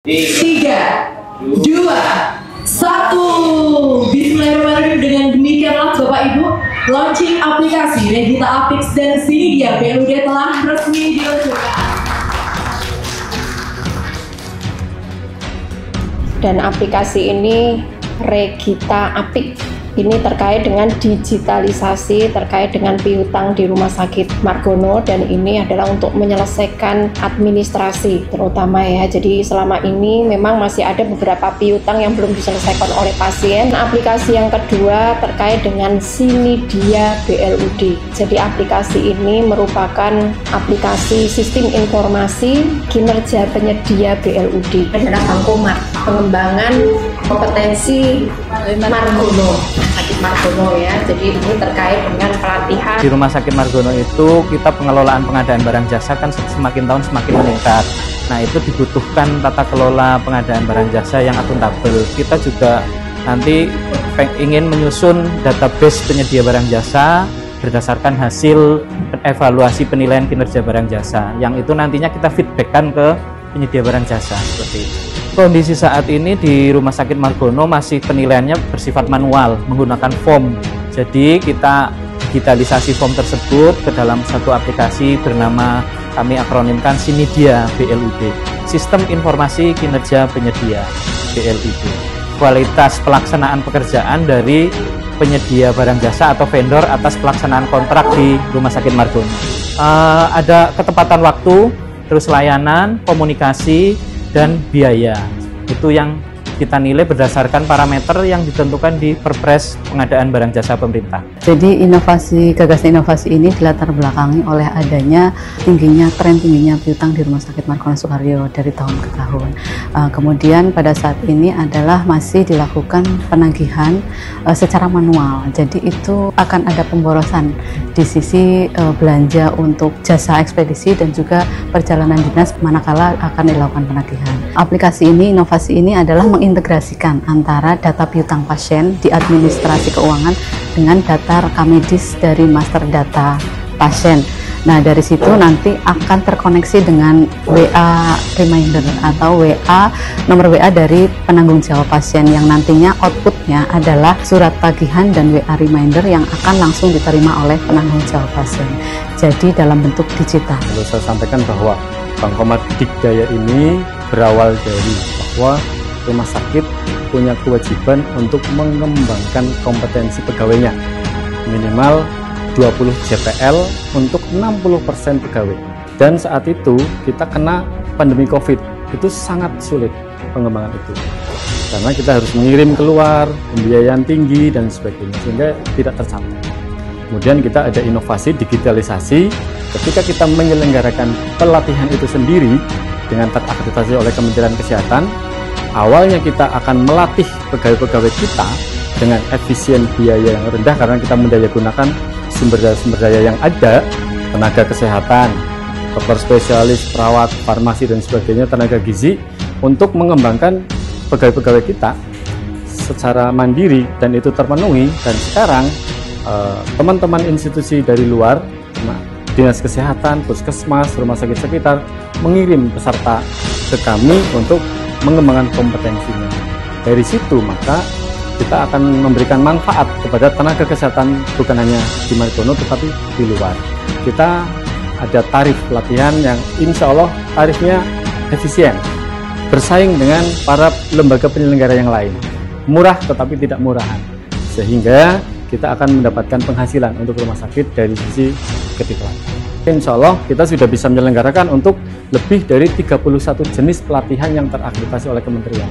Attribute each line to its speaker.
Speaker 1: 3, 2, 1. Bismillahirrahmanirrahim. Dengan demikianlah Bapak Ibu, launching aplikasi Regita Apix dan Sinidia BLUD telah resmi diluncurkan.
Speaker 2: Dan aplikasi ini Regita Apix ini terkait dengan digitalisasi, terkait dengan piutang di Rumah Sakit Margono, dan ini adalah untuk menyelesaikan administrasi terutama ya. Jadi selama ini memang masih ada beberapa piutang yang belum diselesaikan oleh pasien. Aplikasi yang kedua terkait dengan Sinidia BLUD. Jadi aplikasi ini merupakan aplikasi sistem informasi kinerja penyedia BLUD. Adalah Bankomat, pengembangan kompetensi Margono. Sakit Margono ya, jadi ini terkait dengan pelatihan.
Speaker 3: Di Rumah Sakit Margono itu kita pengelolaan pengadaan barang jasa kan semakin tahun semakin meningkat. Nah itu dibutuhkan tata kelola pengadaan barang jasa yang akuntabel. Kita juga nanti ingin menyusun database penyedia barang jasa berdasarkan hasil evaluasi penilaian kinerja barang jasa, yang itu nantinya kita feedbackkan ke penyedia barang jasa seperti itu. Kondisi saat ini di Rumah Sakit Margono masih penilaiannya bersifat manual menggunakan form. Jadi kita digitalisasi form tersebut ke dalam satu aplikasi bernama, kami akronimkan Sinidia BLUD, Sistem Informasi Kinerja Penyedia BLUD. Kualitas pelaksanaan pekerjaan dari penyedia barang jasa atau vendor atas pelaksanaan kontrak di Rumah Sakit Margono. Ada ketepatan waktu, terus layanan, komunikasi, dan biaya. Itu yang kita nilai berdasarkan parameter yang ditentukan di Perpres Pengadaan Barang Jasa Pemerintah.
Speaker 4: Jadi gagasan inovasi ini dilatar belakangi oleh adanya tren tingginya piutang di Rumah Sakit Margono Soekario dari tahun ke tahun. Kemudian pada saat ini adalah masih dilakukan penagihan secara manual. Jadi itu akan ada pemborosan di sisi belanja untuk jasa ekspedisi dan juga perjalanan dinas manakala akan dilakukan penagihan. Aplikasi ini, inovasi ini adalah mengintegrasikan antara data piutang pasien di administrasi keuangan dengan data rekam medis dari master data pasien. Nah dari situ nanti akan terkoneksi dengan WA reminder atau nomor WA dari penanggung jawab pasien, yang nantinya outputnya adalah surat tagihan dan WA reminder yang akan langsung diterima oleh penanggung jawab pasien. Jadi dalam bentuk digital.
Speaker 5: Perlu saya sampaikan bahwa Bankomat Dikdaya ini berawal dari bahwa rumah sakit punya kewajiban untuk mengembangkan kompetensi pegawainya minimal 20 JPL untuk 60% pegawai. Dan saat itu kita kena pandemi COVID, itu sangat sulit pengembangan itu karena kita harus mengirim keluar, pembiayaan tinggi dan sebagainya, sehingga tidak tercapai. Kemudian kita ada inovasi digitalisasi. Ketika kita menyelenggarakan pelatihan itu sendiri dengan terakreditasi oleh Kementerian Kesehatan, awalnya kita akan melatih pegawai-pegawai kita dengan efisien biaya yang rendah karena kita mendayagunakan sumber daya yang ada, tenaga kesehatan, dokter spesialis, perawat, farmasi dan sebagainya, tenaga gizi, untuk mengembangkan pegawai-pegawai kita secara mandiri, dan itu terpenuhi. Dan sekarang teman-teman institusi dari luar, dinas kesehatan, puskesmas, rumah sakit sekitar mengirim peserta ke kami untuk mengembangkan kompetensinya. Dari situ maka kita akan memberikan manfaat kepada tenaga kesehatan bukan hanya di Margono tetapi di luar. Kita ada tarif pelatihan yang insya Allah tarifnya efisien, bersaing dengan para lembaga penyelenggara yang lain, murah tetapi tidak murahan, sehingga kita akan mendapatkan penghasilan untuk rumah sakit dari sisi ketiklan. Insya Allah kita sudah bisa menyelenggarakan untuk lebih dari 31 jenis pelatihan yang terakreditasi oleh Kementerian.